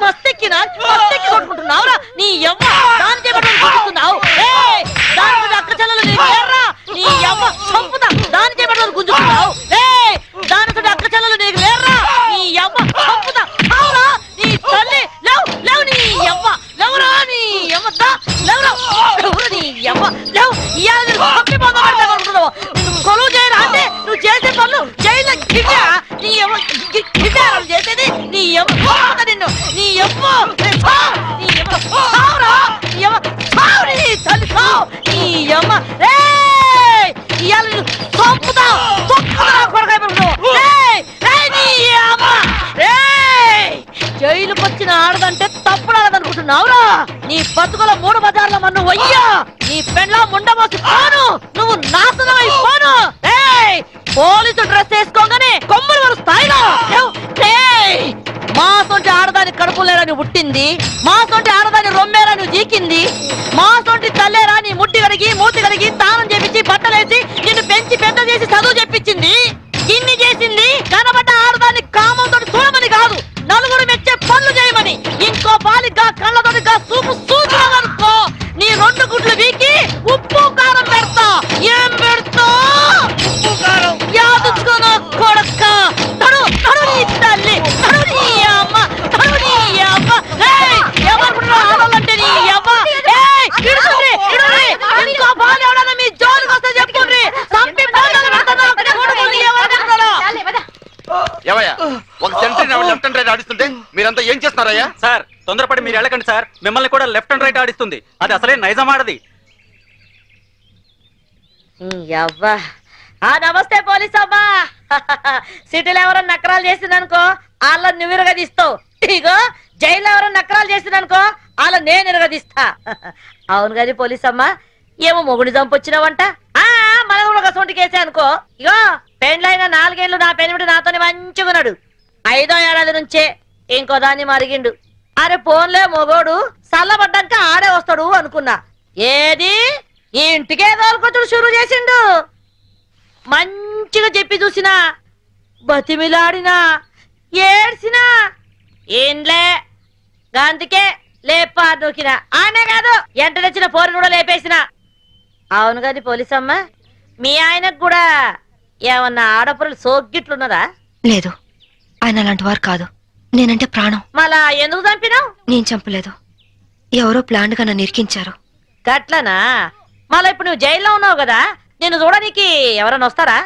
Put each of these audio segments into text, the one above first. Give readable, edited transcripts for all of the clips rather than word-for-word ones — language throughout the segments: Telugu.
మస్తెక్కినా మస్తెక్కి కొట్టుకుంటున్నావురా నీ యవ్వ దాని చేపట్టుకుని గుంజుతున్నావు దాని అక్క చెల్లెలు నీకు లేరా నీ యవ్వ చంపుతా దాని చేపట్టుకుని గుంజుతున్నావు దానితో అక్క చెల్లెలు నీకు లేరా నీ యవ్వ చంపుతా అవురా నీ తల్లి లేవు లేవు నీ యవ్వ లేవురా నీ యవ్వతా లేవురా లేవురా నీ యవ్వ లేవు ఇవాళ నేను చంపి పొందబడతా అనుకుంటున్నావు నువ్వు కొలువు చేయరా అంటే నువ్వు చేసే పనులు జైల్లో గిట్టా నీ యవ్వ గిట్టారు చేసేది నీ యవ్వ నిన్ను నీ యవ్వ నీ యవ్వ సావురా నీ యవ్వ సావు నీ తల్లి సావు నీ యవ్వ ఇవాళ నేను చంపుతా కొడకాయ జైలుకి వచ్చిన ఆడదంటే తప్పుడాడదనుకుంటున్నావురా నీ బతుకుల 3 బజార్ల మన్ను వయ్యా నీ పెండ్లా ముండమోసి పోను నువ్వు నాశనం అయిపోను పోలీసు డ్రెస్ వేసుకోగానే కొమ్ములు వరు స్థాయిలో మా సొంటి ఆడదాని కడుపులేరని పుట్టింది మా సొంటి ఆడదాని రొమ్మేరని జీకింది మా సొంటి తల్లేరా నీ ముట్టి కడిగి మూతి కడిగి తానం చేపించి బట్టలేసి నిన్ను పెంచి పెద్ద చేసి చదువు చెప్పించింది ఇన్ని చేసింది కనబడ్డ ఆడదాన్ని కామంతో చూడమని కాదు నలుగురు మెచ్చే పనులు చేయమని ఇంకో బాలిగా కళ్ళతోటిగా చూపు చూసుకో నీ 2 గుడ్లు వీకి ఉప్పు కారం పెడతా ఏం పెడతా ఉప్పు కారం యాదుకోను కొడక్క తడు తడు నీ తల్లి తడు నీ అమ్మ తడు నీ అమ్మ ఎవరు ఆడాలంటే నీ అమ్మ ఇంకో బాలు ఎవడన్నా మీ జోలికి వస్తే చెప్పుండ్రి సంపి బాధలు పెడతాను ఒక సెంటరీ లెఫ్ట్ అండ్ రైట్ ఆడిస్తుంటే మీరంతా ఏం చేస్తున్నారయ్యా సార్ తొందరపడి మీరు వెళ్ళకండి సార్ మిమ్మల్ని కూడా లెఫ్ట్ అండ్ రైట్ ఆడిస్తుంది అది అసలే నైజం ఆడది నమస్తే పోలీస్ అమ్మా సిటీలో ఎవరైనా నకరాలు చేసిందనుకో వాళ్ళ నువ్వు ఇరగదీస్తావు ఇగో జైల్లో ఎవరైనా నకరాలు చేసిందనుకో వాళ్ళ నేను ఇరగదీస్తా అవును కానీ పోలీస్ అమ్మా ఏమో మొగుడి చంపొచ్చినావంట మనం కూడా ఒక సొంటి కేసే అనుకో ఇగో పెండ్లైన 4 ఏళ్ళు నా పెనిమిటి నాతోనే మంచిగున్నాడు 5వ ఏడాది నుంచే ఇంకో దాన్ని మరిగిండు అరే పోన్లే మొగోడు చల్లబడ్డాక ఆడే వస్తాడు అనుకున్నా ఏది ఈ ఇంటికే తోలుకొచ్చుడు షురు చేసిండు మంచిగా చెప్పి చూసినా బతిమిలాడినా ఏడ్చినా ఏంలే అందుకే లేపా నూకినా ఆనే కాదు ఎంట తెచ్చిన పోరుని కూడా లేపేసిన అవును కాని పోలీసమ్మ మీ ఆయనకు కూడా ఏమన్నా ఆడపురలు సోగ్గిట్లున్నదా లేదు ఆయన అలాంటి వారు కాదు నేనంటే ప్రాణం మళ్ళా ఎందుకు చంపినావు నేను చంపలేదు ఎవరో ప్లాన్ గా నన్ను ఇరికించారు గట్లనా మళ్ళా ఇప్పుడు నువ్వు జైల్లో ఉన్నావు కదా నిన్ను చూడడానికి ఎవరన్నా వస్తారా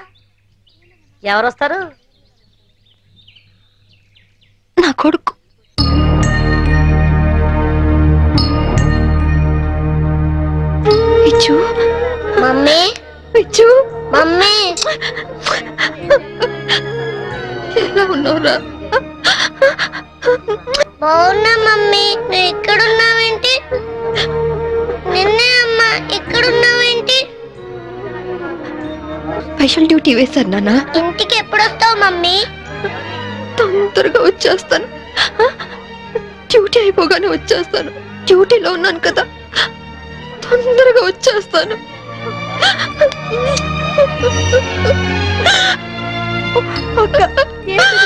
ఎవరు వస్తారు నా కొడుకు పిచ్చు మమ్మీ పిచ్చు మమ్మీ ఎలా ఉన్నావురా బాగున్నా మమ్మీ నువ్వు ఇక్కడున్నావేంటి నిన్నే అమ్మా ఇక్కడున్నావేంటి స్పెషల్ డ్యూటీ వేశారు నాన్న ఇంటికి ఎప్పుడు వస్తావు మమ్మీ తొందరగా వచ్చేస్తాను డ్యూటీ అయిపోగానే వచ్చేస్తాను డ్యూటీలో ఉన్నాను కదా తొందరగా వచ్చేస్తాను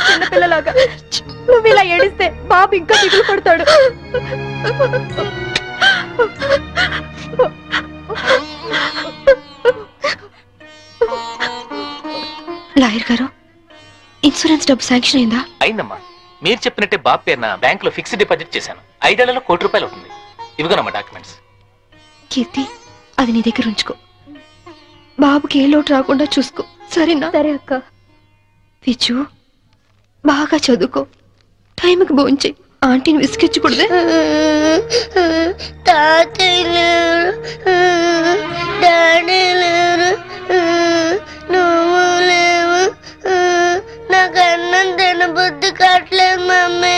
చిన్నపిల్లలాగా నువ్వు ఇలా ఏడిస్తే బాబు ఇంకా దిగులు పడతాడు లాయర్ గారు ఇన్సూరెన్స్ డబ్బు శాంక్షన్ అయిందా అయిందమ్మా మీరు చెప్పినట్టే బాబు పేరున బ్యాంక్ లో ఫిక్స్డ్ డిపాజిట్ చేశాను 5 ఏళ్లలో ₹1 కోటి అవుతుంది ఇవిగోనమ్మా డాక్యుమెంట్స్ కీర్తి అది నీ దగ్గర ఉంచుకో బాబుకి ఏ లోటు రాకుండా చూసుకో సరేనా సరే అక్క పిచ్చు బాగా చదువుకో టైంకి భోంచే ఆంటీని విసిగించకూడదే తాతయ్య లేరు డాడీ లేరు నువ్వు లేవు నాకు అన్నం తినబుద్ధి కావట్లేదు మమ్మీ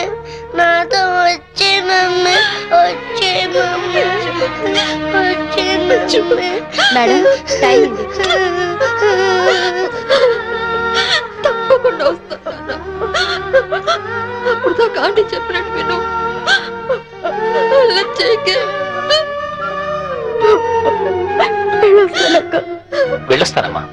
నాతో వచ్చే మమ్మీ వచ్చే మమ్మీ వచ్చే మమ్మీ మేడం టైం తప్పకుండా వస్తాను అప్పుడు దాకా ఆంటీ చెప్పినట్టు విను వెళ్ళొస్తానమ్మా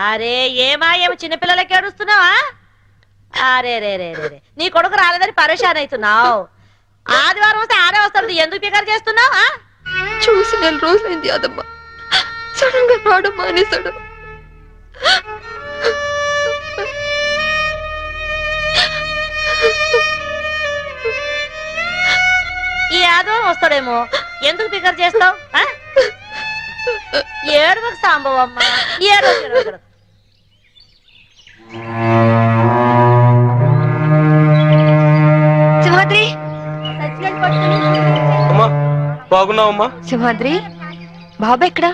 అరే ఏమా ఏమో చిన్నపిల్లలకి ఏడుస్తున్నావా? అరే రే రే రే నీ కొడుకు రాలేదని పరేషాన్ అవుతున్నావు. ఆదివారం వస్తే ఆడే వస్తాడు, ఎందుకు పికర్ చేస్తున్నావు? చూసి 4 రోజులైంది అదమ్మ, సడన్ గా రావడం మానేశాడు. ఈ ఆదివారం వస్తాడేమో, ఎందుకు పికర్ చేస్తావు? ఏడువకు సాంబవమ్మ, ఏడు. సింహాద్రి, బాగున్నావమ్మా? సింహాద్రి బాబా ఎక్కడా?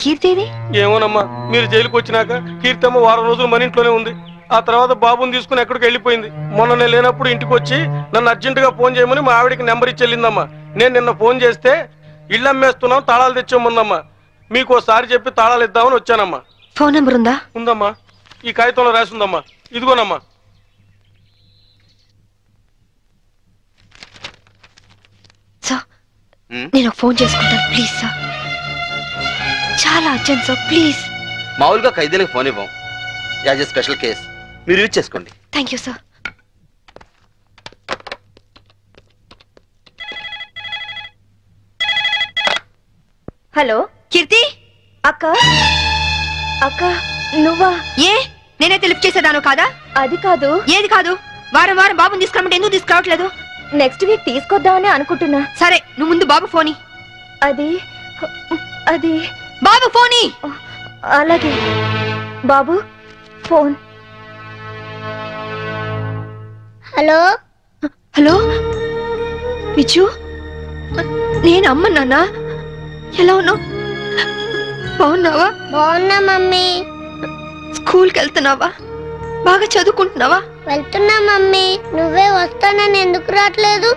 కీర్తిది? ఏమోనమ్మా, మీరు జైలుకి వచ్చినాక కీర్తమ్మ వారం రోజులు మన ఇంట్లోనే ఉంది. ఆ తర్వాత బాబుని తీసుకుని ఎక్కడికి వెళ్ళిపోయింది. మొన్న నేను లేనప్పుడు ఇంటికి వచ్చి నన్ను అర్జెంటుగా ఫోన్ చేయమని మా ఆవిడికి నెంబర్ ఇచ్చి వెళ్ళిందమ్మా. నేను నిన్న ఫోన్ చేస్తే ఇళ్ళు అమ్మేస్తున్నాం, తాళాలు తెచ్చామన్నమ్మా. మీకు ఒకసారి చెప్పి తాళాలు ఇద్దామని వచ్చానమ్మా. ఫోన్ నెంబర్ ఉందా? ఉందమ్మా, ఈ కాగితంలో రాసి ఉందమ్మా, ఇదిగోనమ్మా. సార్, నేను ఒక ఫోన్ చేసుకుంటాను ప్లీజ్ సార్, చాలా అర్జెంట్ సార్ ప్లీజ్. మామూలుగా ఖైదీలకు ఫోన్ ఇవ్వం, యాజ్ ఎ స్పెషల్ కేస్ మీరు యూజ్ చేసుకోండి. Thank you sir. హలో కీర్తి అక్క. అక్క నువ్వా? ఏ నేనే లిఫ్ట్ చేసేదాను కాదా? అది కాదు. ఏది కాదు? వారం వారం బాబుని తీసుకురమ్మంటే ఎందుకు తీసుకురావట్లేదు? నెక్స్ట్ వీక్ తీసుకొద్దామని అనుకుంటున్నా. సరే నువ్వు ముందు బాబు ఫోని. అది అది బాబు ఫోని. అలాగే బాబు ఫోన్. హలో హలో విజు, నేను అమ్మ. నాన్న ఎలా ఉన్నావు? బాగున్నావా? బాగున్నా మమ్మీ. స్కూల్కి వెళ్తున్నావా? బాగా చదువుకుంటున్నావా? వెళ్తున్నా మమ్మీ. నువ్వే వస్తానని ఎందుకు రావట్లేదు?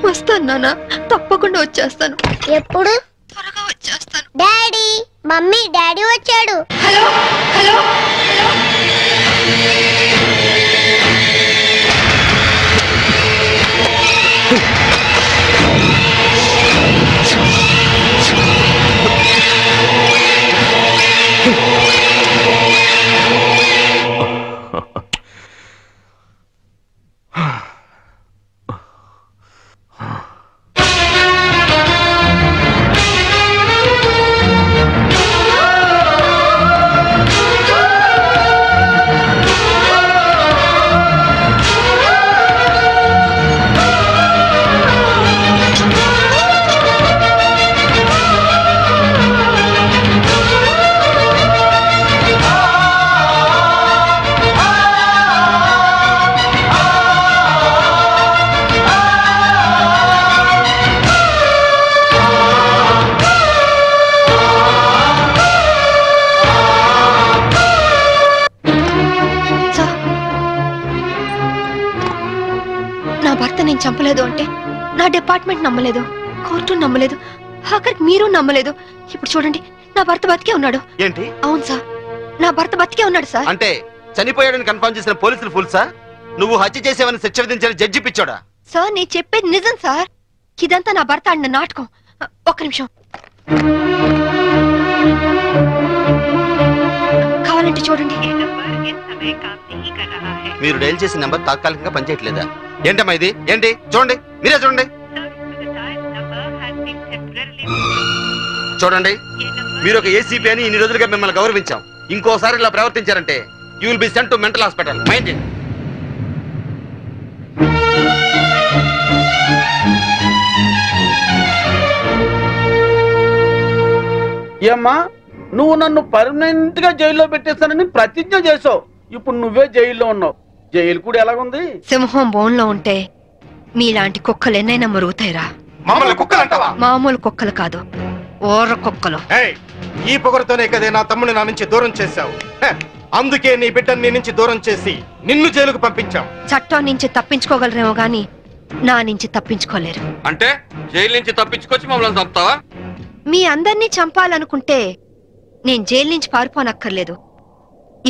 వస్తాను నాన్న, తప్పకుండా వచ్చేస్తాను. ఎప్పుడు? త్వరగా వచ్చేస్తాను. డాడీ, మమ్మీ, డాడీ వచ్చాడు. హలో హలో చంపలేదు అంటే నా డిపార్ట్మెంట్ నమ్మలేదు, కోర్టు నమ్మలేదు, ఆఖరికి మీరు నమ్మలేదు. ఇప్పుడు చూడండి, నా భర్త బతికే ఉన్నాడు. ఏంటి? అవును సార్, నా భర్త బతికే ఉన్నాడు సార్. అంటే చనిపోయాడని కన్ఫర్మ్ చేసిన పోలీసులు ఫుల్ సార్? నువ్వు హత్య చేసేవని శిక్ష విధించిన జడ్జి పిచ్చోడా? సార్ నేను చెప్పేది నిజం సార్, ఇదంతా నా భర్త ఆడిన నాటకం. ఒక్క నిమిషం, కావాలంటే చూడండి. మీరు డైల్ చేసిన నెంబర్ తాత్కాలికంగా పనిచేయట్లేదా? ఏంటమ్మా ఇది? ఏంటి? చూడండి, మీరే చూడండి. చూడండి, మీరు ఒక ఏసీపీ అని ఇన్ని రోజులుగా మిమ్మల్ని గౌరవించాం. ఇంకోసారి ఇలా ప్రవర్తించారంటే you will be sent to mental hospital. Mind it. ఏమ్మా, నువ్వు నన్ను పర్మనెంట్ గా జైల్లో పెట్టేస్తానని ప్రతిజ్ఞ చేసావు. ఇప్పుడు నువ్వే జైల్లో ఉన్నావు. జైలు కూడా ఎలాగుంది? సింహం బోన్లో ఉంటే మీలాంటి కుక్కలు ఎన్నైనా మురుగుతాయిరా. మామూలు కుక్కలు కాదు, ఓర్ర కుక్కలు. ఈ పొగరుతోనే కదే నా తమ్ముని నా నుంచి దూరం చేశావు. అందుకే నీ బిడ్డని నీ నుంచి దూరం చేసి నిన్ను జైలుకు పంపించాం. చట్టం నుంచి తప్పించుకోగలరేమో గాని నా నుంచి తప్పించుకోలేరు. అంటే జైలు నుంచి తప్పించుకొచ్చి మమ్మల్ని చంపుతావా? మీ అందరినీ చంపాలనుకుంటే నేను జైలు నుంచి పారిపోనక్కర్లేదు.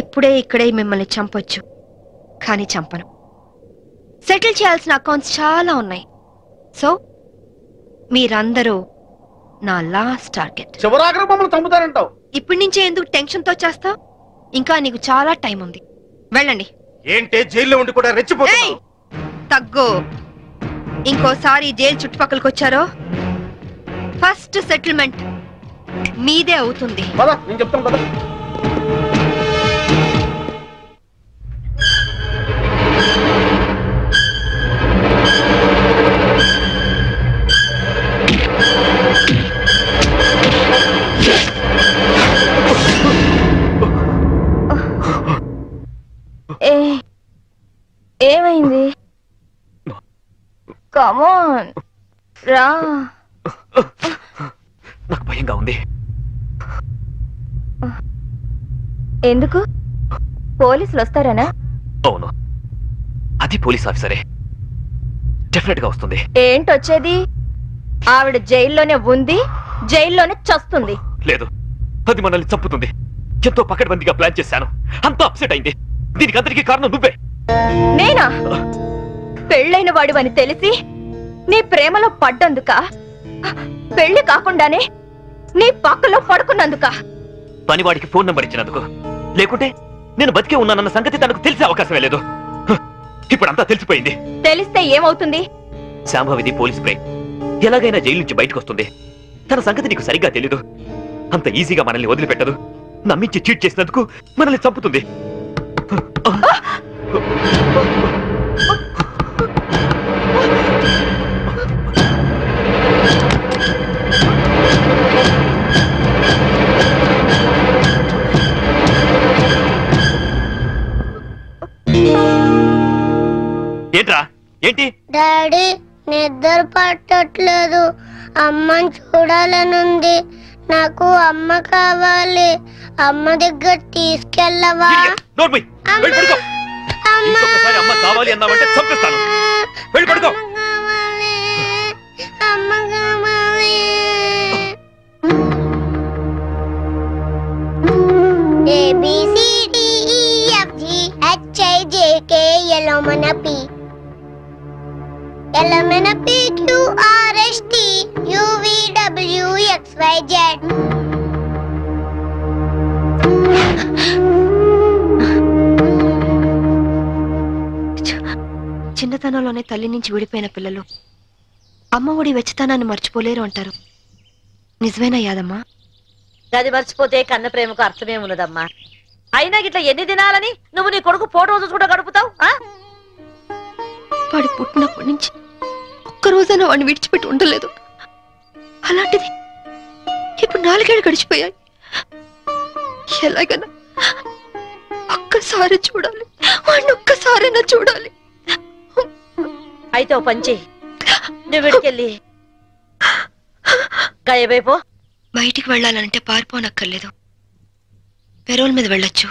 ఇప్పుడే ఇక్కడే మిమ్మల్ని చంపొచ్చు, కానీ చంపను. సెటిల్ చేయాల్సిన అకౌంట్స్ చాలా ఉన్నాయి. సో మీరందరూ నా లాస్ట్ టార్గెట్. చివరాఖరి మమ్మల్ని చంపుతారంటావు. ఇప్పటి నుంచే ఎందుకు టెన్షన్ తో చేస్తావు? ఇంకా నీకు చాలా టైం ఉంది. వెళ్ళండి. ఏంటే జైల్లో ఉండి కూడా రెచ్చిపోతున్నావు? తగ్గు. ఇంకోసారి జైలు చుట్టుపక్కలకి వచ్చారో ఫస్ట్ సెటిల్మెంట్ మీదే అవుతుంది. పద, నేను చెప్తాను కదా. ఏమైంది? కమాన్ రా. నాకు భయంగా ఉంది. ఎందుకు? పోలీసులు వస్తారనా? అవును, అది పోలీస్ ఆఫీసరే. డెఫినెట్ గా వస్తుంది. ఏంటొచ్చేది? ఆవిడ జైల్లోనే ఉంది, జైల్లోనే చస్తుంది. లేదు, అది మనల్ని చంపుతుంది. ఎంతో పకడ్బందీగా ప్లాన్ చేశాను, అంతా అప్సెట్ అయింది. దీనికి అందరికీ కారణం నువ్వే. నేనా? పెళ్ళైన వాడివని తెలిసి నీ ప్రేమలో పడ్డందుక? పెళ్లి కాకుండానే నీ పక్కలో పడుకున్నందుక? పనివాడికి ఫోన్ నంబర్ ఇచ్చినందుకు. లేకుంటే నేను బతికే ఉన్నానన్న సంగతి తనకు తెలిసే అవకాశమే లేదు. ఇప్పుడంతా తెలిసిపోయింది. తెలిస్తే ఏమవుతుంది? శాంభవిది పోలీస్ బ్రెయిన్. ఎలాగైనా జైలు నుంచి బయటకు వస్తుంది. తన సంగతి నీకు సరిగ్గా తెలీదు. అంత ఈజీగా మనల్ని వదిలిపెట్టదు. నమ్మించి చీట్ చేసినందుకు మనల్ని చంపుతుంది. ఏంట్రా? ఏంటి? డాడీ నిద్ర పట్టట్లేదు. అమ్మని చూడాలనుంది. నాకు అమ్మ కావాలి. అమ్మ దగ్గర తీసుకెళ్ళవా? ఇంకొకసారి అమ్మ కావాలి అన్నావంటే చంపిస్తాను. వెళ్ళి పడుకో. అమ్మ కావాలి. LMNOPQRSTUVWXYZ. చిన్నతనంలోనే తల్లి నుంచి విడిపోయిన పిల్లలు అమ్మ ఒడి వెచ్చతనాన్ని మర్చిపోలేరు అంటారు. నిజమేనా యాదమ్మా? గది మర్చిపోతే కన్న ప్రేమకు అర్థమే ఉన్నదమ్మా. అయినా గిట్లా ఎన్ని దినాలని నువ్వు నీ కొడుకు ఫోటో చూసుకుంటూ గడుపుతావు? వాడు పుట్టినప్పటి నుంచి ఒక్కరోజైనా వాడిని విడిచిపెట్టి ఉండలేదు. అలాంటిది ఇప్పుడు 4 ఏళ్ళు గడిచిపోయాయి. ఎలాగైనా ఒక్కసారి చూడాలి, వాడిని ఒక్కసారైనా చూడాలి. అయితే ఓ పంచి, నువ్వు విడికెళ్ళి గాయబైపో. బయటికి వెళ్ళాలంటే పారిపోనక్కర్లేదు, పెరోల్ మీద వెళ్ళొచ్చు.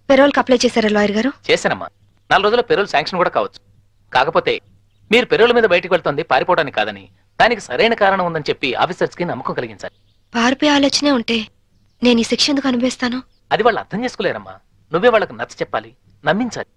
పెరోల్కి అప్లై చేశారా లాయర్ గారు? చేశానమ్మా. 4 రోజుల్లో పెరోల్ శాంక్షన్ కూడా కావచ్చు. కాకపోతే మీరు పెరోల్ మీద బయటికి వెళ్తుంది పారిపోవడానికి కాదని, దానికి సరైన కారణం ఉందని చెప్పి ఆఫీసర్స్ కి నమ్మకం కలిగించాలి. పారిపోయే ఆలోచనే ఉంటే నేను ఈ శిక్ష ఎందుకు అనుభవిస్తాను? అది వాళ్ళు అర్థం చేసుకోలేరమ్మా. నువ్వే వాళ్ళకి నచ్చ చెప్పాలి, నమ్మించాలి.